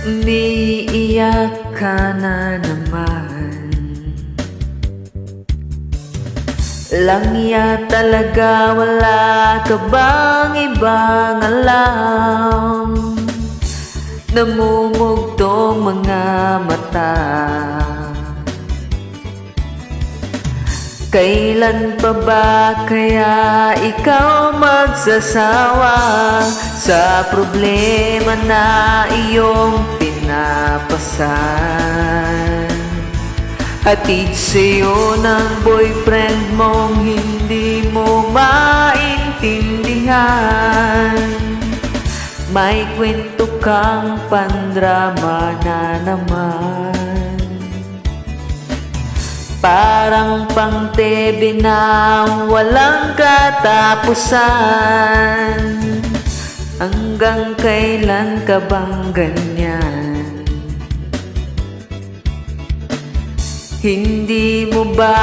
Umiiyak ka na naman. Langya talaga, wala ka bang ibang alam? Namumugtong mga mata. Kailan pa ba kaya ikaw magsasawa sa problema na iyong pinapasan? Hatid sa'yo ng boyfriend mong hindi mo maintindihan. May kwento kang pandrama na naman. Parang pang TV na walang katapusan. Hanggang kailan ka bang ganyan? Hindi mo ba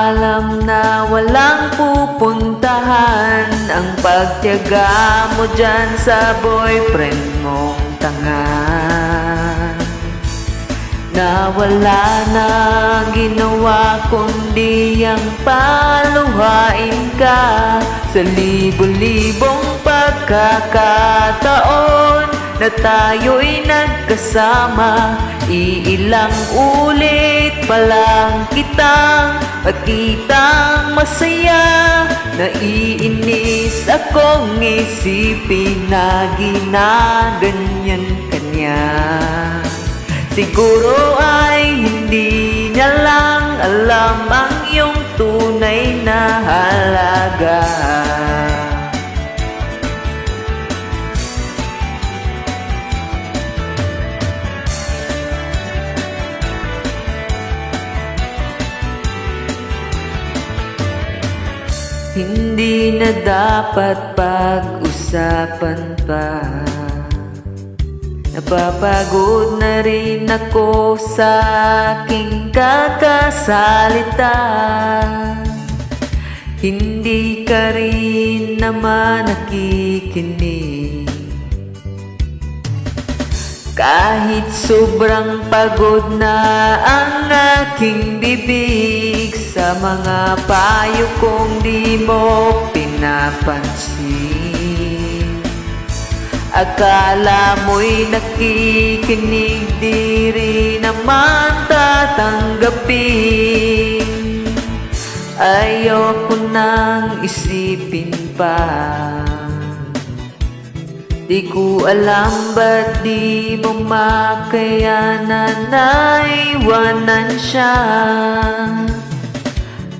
alam na walang pupuntahan ang pagtiyaga mo dyan sa boyfriend mong tanga? Na wala na ginawa kundi ang paluhain ka sa libo-libong pagkakataon na tayo'y nagkasama. Iilang ulit pa lang kitang makitang masaya. Naiinis akong isipin na ginaganyan kanya. Siguro ay hindi niya lang alam ang iyong tunay na halaga. Hindi na dapat pag-usapan pa. Napapagod na rin ako sa aking kakasalita. Hindi ka rin naman nakikinig. Kahit sobrang pagod na ang aking bibig sa mga payo kong di mo pinapansin. Akala mo'y nakikinig, di rin naman tatanggapin. Ayoko nang isipin pa. Di ko alam ba't di mo makayanan na iwanan siya.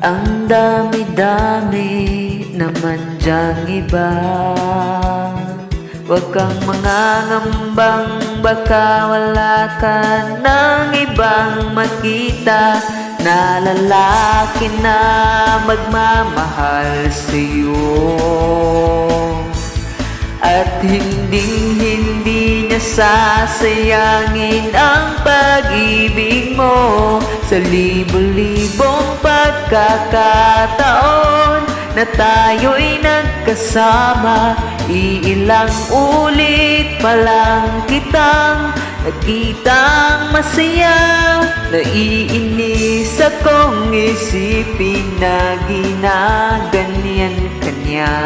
Ang dami-dami naman dyang iba. Huwag kang mangangambang baka wala ka ng ibang makita na lalaki na magmamahal sa'yo. At hindi niya sasayangin ang pag-ibig mo sa libo-libong pagkakataon na tayo'y nagkasama. Iilang ulit pa lang kitang nakitang masaya. Naiinis akong isipin na ginaganyan kanya.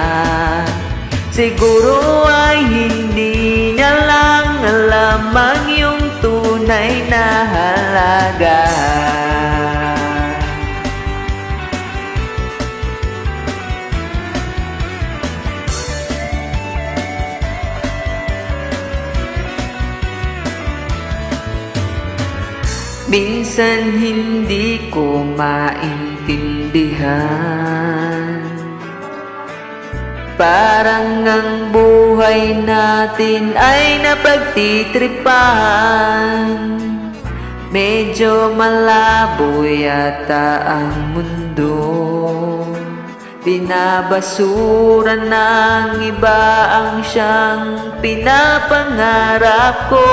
Siguro ay hindi niya lang alam ang iyong tunay na halaga. Minsan hindi ko maintindihan. Parang ang buhay natin ay napagtitripan. Medyo malabo yata ang mundo. Binabasura ng iba ang siyang pinapangarap ko.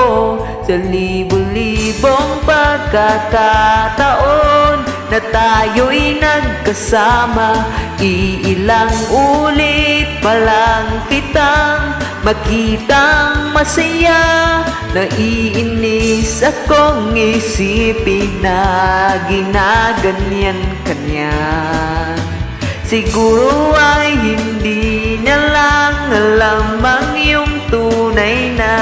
Sa libo-libong pagkakataon na tayo'y nagkasama, iilang ulit pa lang kitang makitang masaya. Naiinis akong isipin na ginaganyan kanya. Siguro ay hindi niya lang alam ang iyong tunay na